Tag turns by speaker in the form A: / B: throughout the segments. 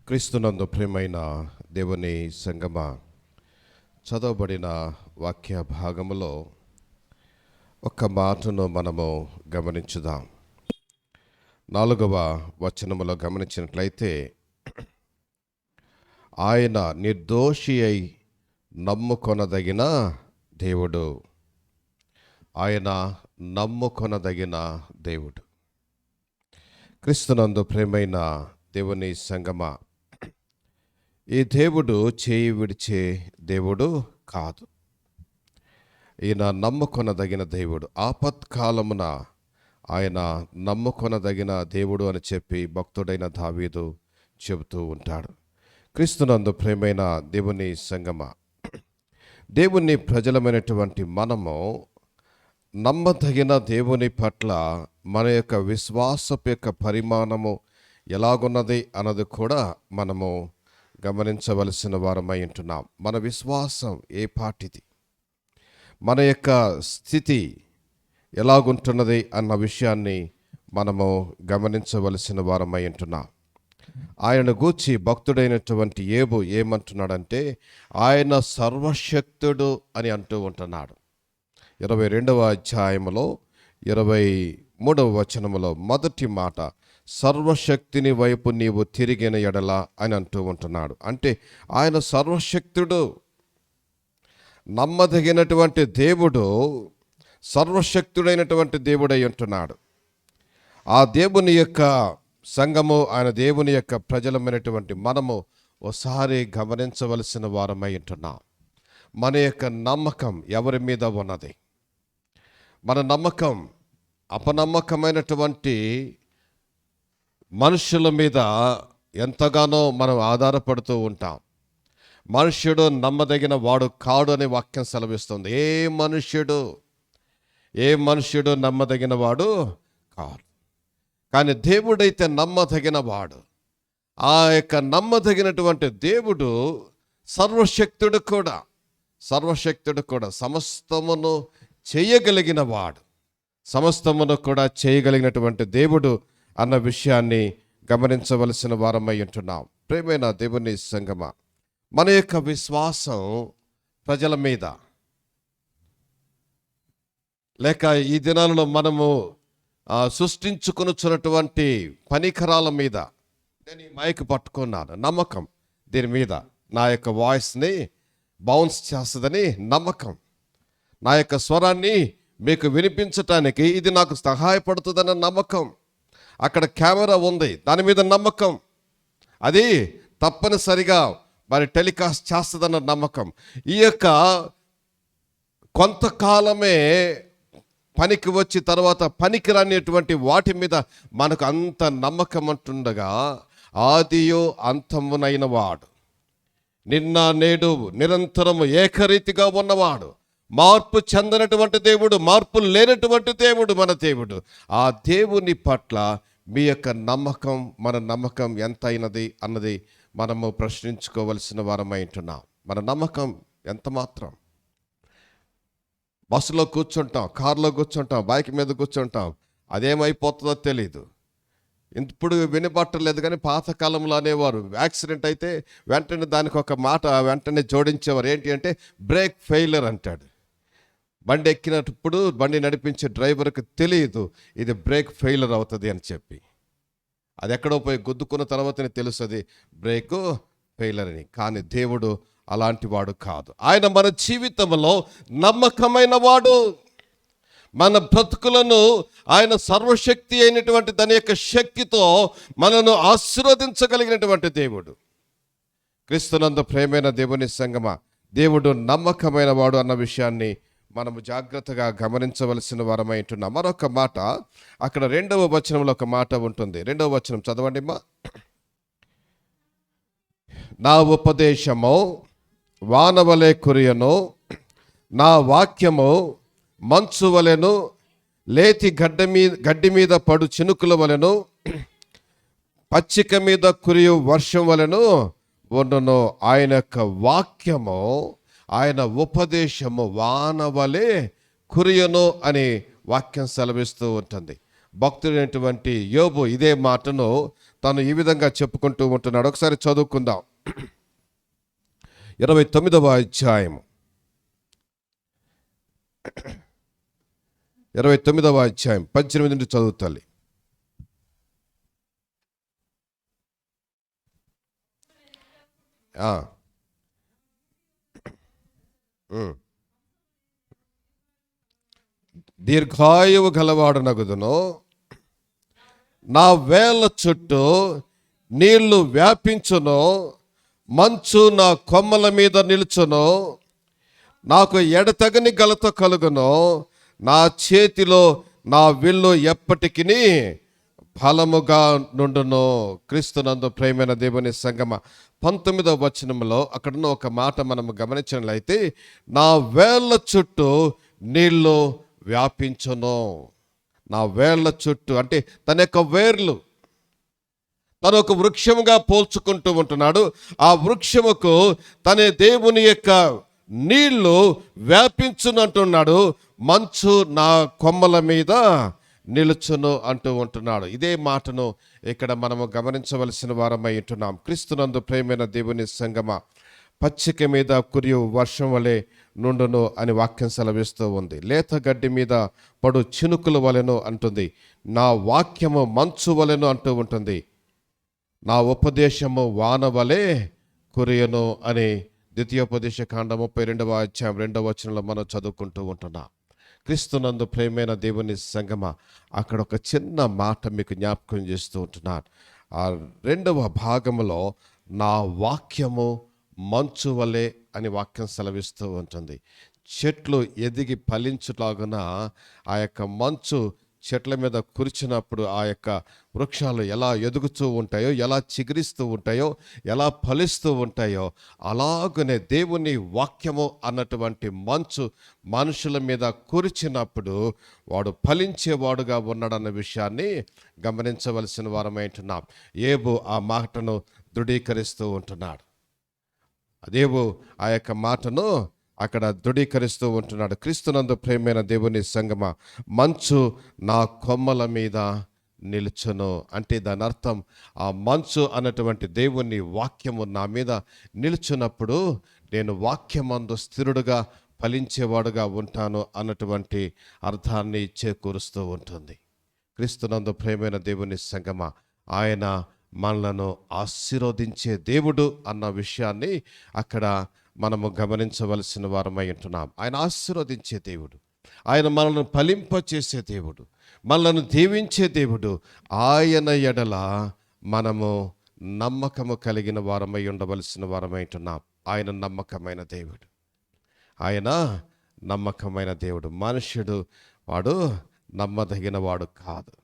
A: క్రీస్తునందు ప్రియమైన దేవుని సంగమ, చదవబడిన వాక్య భాగములో ఒక మాటను మనము గమనించుదాం. 4వ వచనములో గమనించినట్లయితే, ఆయన నిర్దోషి అయి నమ్ముకొనదగిన దేవుడు. ఆయన నమ్ముకొనదగిన దేవుడు. క్రీస్తునందు ప్రియమైన దేవుని సంగమ, ఈ దేవుడు చేయి విడిచే దేవుడు కాదు. ఈయన నమ్ముకొనదగిన దేవుడు. ఆపత్కాలమున ఆయన నమ్ముకొనదగిన దేవుడు అని చెప్పి భక్తుడైన దావీదు చెబుతూ ఉంటాడు. క్రీస్తునందు ప్రియమైన దేవుని సంగమ, దేవుని ప్రజలమైనటువంటి మనము నమ్మదగిన దేవుని పట్ల మన యొక్క విశ్వాసపు యొక్క పరిమాణము ఎలాగున్నది అన్నది కూడా మనము గమనించవలసిన వారమై ఉంటున్నాం. మన విశ్వాసం ఏ పాటిది, మన యొక్క స్థితి ఎలాగుంటున్నది అన్న విషయాన్ని మనము గమనించవలసిన వారమై ఉంటున్నాం. ఆయనను గూర్చి భక్తుడైనటువంటి యోబు ఏమంటున్నాడంటే, ఆయన సర్వశక్తుడు అని అంటూ ఉంటున్నాడు. 22వ అధ్యాయములో 23వ వచనములో మొదటి మాట, సర్వశక్తిని వైపు నీవు తిరిగిన ఎడల అని అంటూ ఉంటున్నాడు. అంటే ఆయన సర్వశక్తుడు, నమ్మదగినటువంటి దేవుడు, సర్వశక్తుడైనటువంటి దేవుడై ఉంటున్నాడు. ఆ దేవుని యొక్క సంఘము, ఆయన దేవుని యొక్క ప్రజలమైనటువంటి మనము ఒకసారి గమనించవలసిన వారమై ఉంటున్నాం. మన యొక్క నమ్మకం ఎవరి మీద ఉన్నది? మన నమ్మకం అపనమ్మకమైనటువంటి మనుషుల మీద ఎంతగానో మనం ఆధారపడుతూ ఉంటాం. మనుష్యుడు నమ్మదగిన వాడు కాడు అనే వాక్యం సెలవిస్తుంది. ఏ మనుష్యుడు నమ్మదగిన వాడు కాదు. కానీ దేవుడైతే నమ్మదగిన వాడు. ఆ యొక్క నమ్మదగినటువంటి దేవుడు సర్వశక్తుడు కూడా, సమస్తమును చేయగలిగిన వాడు, సమస్తమును కూడా చేయగలిగినటువంటి దేవుడు అన్న విషయాన్ని గమనించవలసిన వారమై ఉంటున్నాం. ప్రియమైన దేవుని సంగమ, మన యొక్క విశ్వాసం ప్రజల మీద, లేక ఈ దినాలలో మనము సృష్టించుకొనుచున్నటువంటి పనికరాల మీద, నేను ఈ మైక్ పట్టుకున్నాను, నమ్మకం దీని మీద నా యొక్క వాయిస్ని బౌన్స్ చేస్తుందని నమ్మకం, నా యొక్క స్వరాన్ని మీకు వినిపించటానికి ఇది నాకు సహాయపడుతుందన్న నమ్మకం, అక్కడ కెమెరా ఉంది దాని మీద నమ్మకం, అది తప్పనిసరిగా మరి టెలికాస్ట్ చేస్తుందన్న నమ్మకం. ఈ యొక్క కొంతకాలమే పనికి వచ్చి తర్వాత పనికి రానిటువంటి వాటి మీద మనకు అంత నమ్మకం అంటుండగా, ఆదియో అంతమునైన వాడు, నిన్న నేడు నిరంతరము ఏకరీతిగా ఉన్నవాడు, మార్పు చెందనటువంటి దేవుడు, మార్పు లేనటువంటి దేవుడు మన దేవుడు. ఆ దేవుని పట్ల మీ యొక్క నమ్మకం, మన నమ్మకం ఎంత అయినది అన్నది మనము ప్రశ్నించుకోవలసిన వారమై ఉంటున్నాం. మన నమ్మకం ఎంత మాత్రం? బస్సులో కూర్చుంటాం, కారులో కూర్చుంటాం, బైక్ మీద కూర్చుంటాం, అదేమైపోతుందో తెలీదు. ఇప్పుడు వినబట్టలేదు. కానీ పాతకాలంలో అనేవారు, యాక్సిడెంట్ అయితే వెంటనే దానికి ఒక మాట వెంటనే జోడించేవారు. ఏంటి అంటే బ్రేక్ ఫెయిలర్ అంటాడు. బండి ఎక్కినప్పుడు బండి నడిపించే డ్రైవర్కి తెలియదు ఇది బ్రేక్ ఫెయిలర్ అవుతుంది అని చెప్పి. అది ఎక్కడో పోయి గుద్దుకున్న తర్వాతనే తెలుస్తుంది బ్రేక్ ఫెయిలర్ అని. కానీ దేవుడు అలాంటి వాడు కాదు. ఆయన మన జీవితంలో నమ్మకమైన వాడు. మన బ్రతుకులను ఆయన సర్వశక్తి అయినటువంటి దాని యొక్క శక్తితో మనను ఆశీర్వదించగలిగినటువంటి దేవుడు. క్రీస్తునందు ప్రేమైన దేవుని సంగమ, దేవుడు నమ్మకమైన వాడు అన్న విషయాన్ని మనము జాగ్రత్తగా గమనించవలసిన వారమై ఉంటున్నాం. మరొక మాట అక్కడ 2వ వచనంలో ఒక మాట ఉంటుంది. 2వ వచనం చదవండి మా. నా ఉపదేశము వానవలే కురియను, నా వాక్యము మంచు వలెను, లేతి గడ్డి మీద పడు చినుకుల వలెను, పచ్చిక మీద కురియు వర్షం వలెను ఉండును. ఆయన యొక్క వాక్యము, ఆయన ఉపదేశము వానవలే కురియను అని వాక్యం సెలవిస్తూ ఉంటుంది. భక్తుడైనటువంటి యోబు ఇదే మాటను తను ఈ విధంగా చెప్పుకుంటూ ఉంటున్నాడు. ఒకసారి చదువుకుందాం. 29వ అధ్యాయం 18 నుండి చదువుతాలి. దీర్ఘాయువు గలవాడు నగుదును, నా వేళ్ళ చుట్టూ నీళ్లు వ్యాపించును, మంచు నా కొమ్మల మీద నిలుచును, నాకు ఎడతగని గలత కలుగును, నా చేతిలో నా విల్లు ఎప్పటికిని ఫలముగా నుండును. క్రీస్తునందు ప్రియమైన దేవుని సంగమ, 19వ వచనంలో అక్కడున్న ఒక మాట మనము గమనించినట్లయితే, నా వేళ్ళ చుట్టూ నీళ్లు వ్యాపించును. నా వేళ్ళ చుట్టూ అంటే తన యొక్క వేర్లు తను ఒక వృక్షముగా పోల్చుకుంటూ ఉంటున్నాడు. ఆ వృక్షముకు తన దేవుని యొక్క నీళ్లు వ్యాపించును అంటున్నాడు. మంచు నా కొమ్మల మీద నిలుచును అంటూ ఉంటున్నాడు. ఇదే మాటను ఇక్కడ మనము గమనించవలసిన వారమై ఉంటున్నాం. క్రీస్తునందు ప్రియమైన దేవుని సంగమ, పచ్చిక మీద కురియు వర్షం వలె నుండును అని వాక్యం సెలవిస్తూ ఉంది. లేత గడ్డి మీద పడు చినుకుల వలెను అంటుంది. నా వాక్యము మంచు వలెను అంటూ ఉంటుంది. నా ఉపదేశము వాన వలె కురియను అని ద్వితీయోపదేశ కాండం 32వ అధ్యాయం 2వ వచనంలో మనం చదువుకుంటూ ఉంటున్నాం. క్రీస్తునందు ప్రియమైన దేవుని సంగమ, అక్కడ ఒక చిన్న మాట మీకు జ్ఞాపకం చేస్తూ ఉంటున్నాను. ఆ 2వ భాగంలో నా వాక్యము మంచు వలె అని వాక్యం సెలవిస్తూ ఉంటుంది. చెట్లు ఎదిగి ఫలించులాగున ఆ యొక్క మంచు చెట్ల మీద కురిచినప్పుడు ఆ యొక్క వృక్షాలు ఎలా ఎదుగుతూ ఉంటాయో, ఎలా చిగురిస్తూ ఉంటాయో, ఎలా ఫలిస్తూ ఉంటాయో, అలాగనే దేవుని వాక్యము అన్నటువంటి మంచు మనుషుల మీద కురిచినప్పుడు వాడు ఫలించేవాడుగా ఉన్నాడన్న విషయాన్ని గమనించవలసిన వారమైంటున్నాం. యోబు ఆ మాటను దృఢీకరిస్తూ ఉంటున్నాడు. దేవుడు ఆ యొక్క మాటను అక్కడ దృఢీకరిస్తూ ఉంటున్నాడు. క్రీస్తునందు ప్రియమైన దేవుని సంగమ, మంచు నా కొమ్మల మీద నిలుచును అంటే దాని అర్థం, ఆ మంచు అన్నటువంటి దేవుని వాక్యము నా మీద నిలుచున్నప్పుడు నేను వాక్యమందు స్థిరుడుగా ఫలించేవాడుగా ఉంటాను అన్నటువంటి అర్థాన్ని చేకూరుస్తూ ఉంటుంది. క్రీస్తునందు ప్రియమైన దేవుని సంగమ, ఆయన మనలను ఆశీర్వదించే దేవుడు అన్న విషయాన్ని అక్కడ మనము గమనించవలసిన వారమై ఉంటున్నాం. ఆయన ఆశీర్వదించే దేవుడు, ఆయన మనల్ని ఫలింపచేసే దేవుడు, మనల్ని దీవించే దేవుడు. ఆయన ఎడల మనము నమ్మకము కలిగిన వారమై ఉండవలసిన వారమై ఉంటున్నాం. ఆయన నమ్మకమైన దేవుడు, ఆయన నమ్మకమైన దేవుడు. మనుష్యుడు వాడు నమ్మదగిన వాడు కాదు.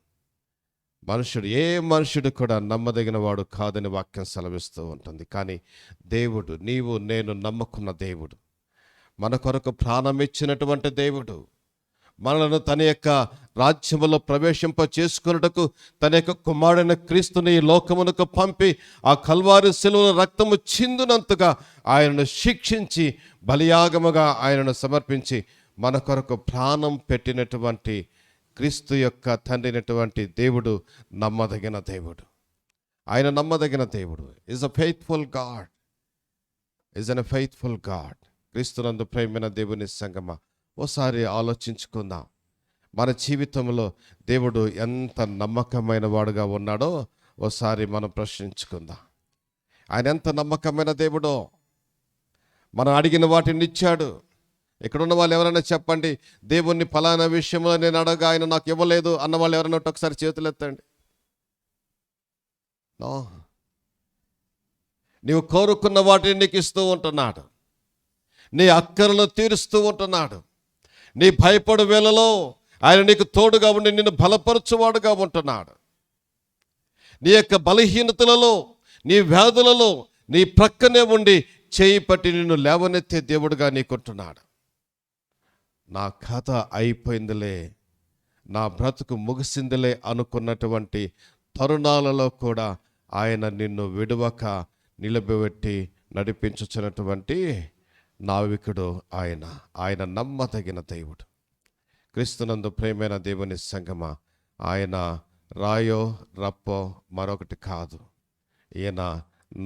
A: ఏ మనుషుడు కూడా నమ్మదగిన వాడు కాదని వాక్యం సెలవిస్తూ ఉంటుంది. కానీ దేవుడు, నీవు నేను నమ్ముకున్న దేవుడు, మన కొరకు ప్రాణం ఇచ్చినటువంటి దేవుడు, మనలను తన యొక్క రాజ్యములో ప్రవేశింప చేసుకున్నటకు తన యొక్క కుమారుడైన క్రీస్తుని ఈ లోకమునకు పంపి ఆ కల్వారి శిలువలో రక్తము చిందినంతగా ఆయనను శిక్షించి బలియాగముగా ఆయనను సమర్పించి మన కొరకు ప్రాణం పెట్టినటువంటి క్రీస్తు యొక్క తండ్రినటువంటి దేవుడు నమ్మదగిన దేవుడు. ఆయన నమ్మదగిన దేవుడు. Is a faithful God, is an faithful God. క్రీస్తునందు ప్రియమైన దేవుని సంగమ, ఓసారి ఆలోచించుకుందాం. మన జీవితంలో దేవుడు ఎంత నమ్మకమైన వాడుగా ఉన్నాడో ఓసారి మనం ప్రశ్నించుకుందాం. ఆయన ఎంత నమ్మకమైన దేవుడో. మనం అడిగిన వాటిని ఇచ్చాడు. ఇక్కడున్న వాళ్ళు ఎవరైనా చెప్పండి, దేవుణ్ణి ఫలానా విషయంలో నేను అడగా ఆయన నాకు ఇవ్వలేదు అన్న వాళ్ళు ఎవరైనా ఒకసారి చేతులు ఎత్తండి. నీవు కోరుకున్న వాటిని నీకు ఇస్తూ ఉంటున్నాడు. నీ అక్కరలు తీరుస్తూ ఉంటున్నాడు. నీ భయపడు వేళలో ఆయన నీకు తోడుగా ఉండి నిన్ను బలపరచువాడుగా ఉంటున్నాడు. నీ యొక్క బలహీనతలలో, నీ వ్యాధులలో నీ ప్రక్కనే ఉండి చేయి పట్టి నిన్ను లేవనెత్తే దేవుడుగా నీకుంటున్నాడు. నా కథ అయిపోయిందిలే, నా బ్రతుకు ముగిసిందిలే అనుకున్నటువంటి తరుణాలలో కూడా ఆయన నిన్ను విడువక నిలబెట్టి నడిపించుచున్నటువంటి నావికుడు ఆయన నమ్మదగిన దేవుడు. క్రీస్తునందు ప్రియమైన దేవుని సంగమ, ఆయన రాయో రప్పో మరొకటి కాదు. ఈయన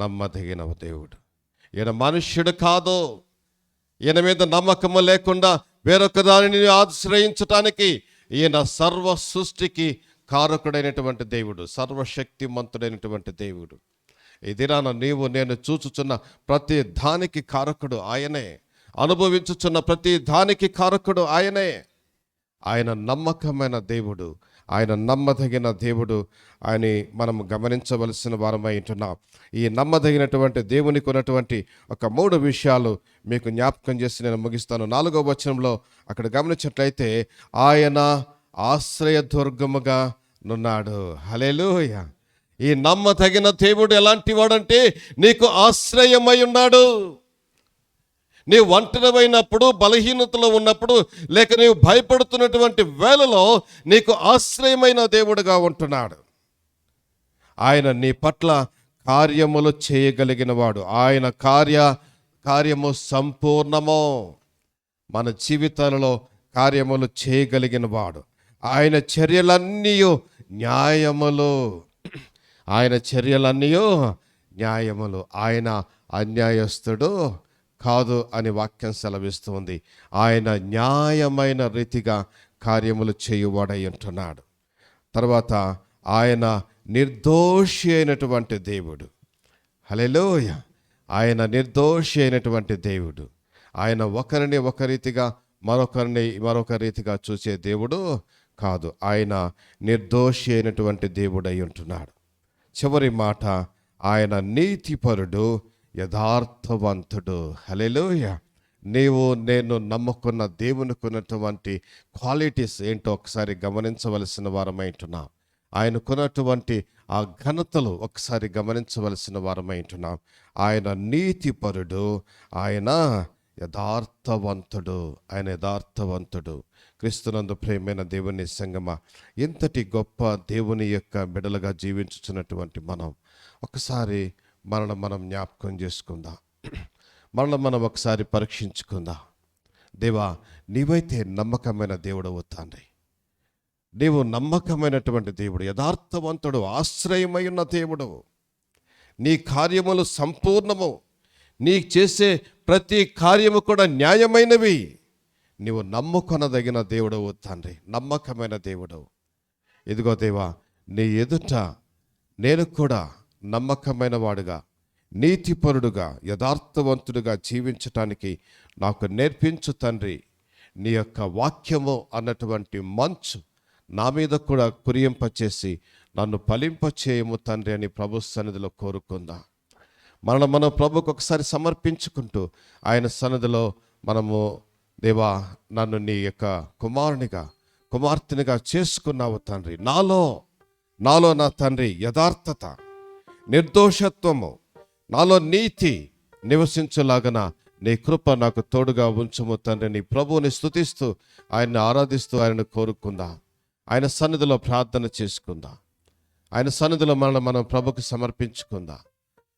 A: నమ్మదగిన దేవుడు. ఈయన మనుష్యుడు కాదు. ఈయన మీద నమ్మకము లేకుండా వేరొక దానిని ఆశ్రయించటానికి ఈయన సర్వ సృష్టికి కారకుడైనటువంటి దేవుడు, సర్వశక్తిమంతుడైనటువంటి దేవుడు. ఈ దినాన నీవు నేను చూచుచున్న ప్రతి దానికి కారకుడు ఆయనే. అనుభవించుచున్న ప్రతి దానికి కారకుడు ఆయనే. ఆయన నమ్మకమైన దేవుడు, ఆయన నమ్మదగిన దేవుడు అని మనం గమనించవలసిన వారమై ఉంటున్నాం. ఈ నమ్మదగినటువంటి దేవునికి ఉన్నటువంటి ఒక 3 విషయాలు మీకు జ్ఞాపకం చేసి నేను ముగిస్తాను. 4వ వచనంలో అక్కడ గమనించినట్లయితే ఆయన ఆశ్రయదుర్గముగా నున్నాడు. హల్లెలూయా. ఈ నమ్మదగిన దేవుడు ఎలాంటి వాడంటే నీకు ఆశ్రయమై ఉన్నాడు. నీవు ఒంటరివైనప్పుడు, బలహీనతలో ఉన్నప్పుడు, లేక నీవు భయపడుతున్నటువంటి వేళలో నీకు ఆశ్రయమైన దేవుడుగా ఉంటున్నాడు. ఆయన నీ పట్ల కార్యములు చేయగలిగిన వాడు. ఆయన కార్యము సంపూర్ణము. మన జీవితాలలో కార్యములు చేయగలిగిన వాడు. ఆయన చర్యలన్నీ న్యాయములు. ఆయన చర్యలన్నీ న్యాయములు. ఆయన అన్యాయస్తుడు కాదు అని వాక్యం సెలవిస్తుంది. ఆయన న్యాయమైన రీతిగా కార్యములు చేయువాడై ఉంటున్నాడు. తర్వాత ఆయన నిర్దోషి అయినటువంటి దేవుడు. హల్లెలూయా. ఆయన నిర్దోషి అయినటువంటి దేవుడు. ఆయన ఒకరిని ఒక రీతిగా మరొకరిని మరొక రీతిగా చూసే దేవుడు కాదు. ఆయన నిర్దోషి అయినటువంటి దేవుడై ఉంటున్నాడు. చివరి మాట, ఆయన నీతిపరుడు, యథార్థవంతుడు. హల్లెలూయా. నీవు నేను నమ్ముకున్న దేవునికి ఉన్నటువంటి క్వాలిటీస్ ఏంటో ఒకసారి గమనించవలసిన వారమై ఉంటున్నాం. ఆయనకున్నటువంటి ఆ ఘనతలు ఒకసారి గమనించవలసిన వారమై ఉంటున్నాం. ఆయన నీతిపరుడు, ఆయన యథార్థవంతుడు. ఆయన యథార్థవంతుడు. క్రీస్తునందు ప్రియమైన దేవుని సంగమా, ఇంతటి గొప్ప దేవుని యొక్క బిడ్డలుగా జీవించుచున్నటువంటి మనం ఒకసారి మనం జ్ఞాపకం చేసుకుందాం. మనం ఒకసారి పరీక్షించుకుందాం. దేవా, నీవైతే నమ్మకమైన దేవుడవు తండ్రి. నీవు నమ్మకమైనటువంటి దేవుడు, యథార్థవంతుడు, ఆశ్రయమై ఉన్న దేవుడు. నీ కార్యములు సంపూర్ణము. నీ చేసే ప్రతి కార్యము కూడా న్యాయమైనవి. నీవు నమ్ముకొనదగిన దేవుడవు తండ్రి, నమ్మకమైన దేవుడవు. ఇదిగో దేవా, నీ ఎదుట నేను కూడా నమ్మకమైన వాడుగా, నీతిపరుడుగా, యథార్థవంతుడుగా జీవించటానికి నాకు నేర్పించు తండ్రి. నీ యొక్క వాక్యము అన్నటువంటి మంచు నా మీద కూడా కురియింపచేసి నన్ను ఫలింపచేయము తండ్రి అని ప్రభు సన్నిధిలో కోరుకుందాం. మనం ప్రభుకు ఒకసారి సమర్పించుకుంటూ ఆయన సన్నిధిలో మనము, దేవా, నన్ను నీ యొక్క కుమారునిగా, కుమార్తెనిగా చేసుకున్నావు తండ్రి. నాలో నా తండ్రి యథార్థత, నిర్దోషత్వము, నాలో నీతి నివసించులాగన నీ కృప నాకు తోడుగా ఉంచుము తండ్రి. నీ ప్రభువుని స్తుతిస్తూ ఆయన్ని ఆరాధిస్తూ ఆయనను కోరుకుందాం. ఆయన సన్నిధిలో ప్రార్థన చేసుకుందాం. ఆయన సన్నిధిలో మనం ప్రభుకు సమర్పించుకుందాం.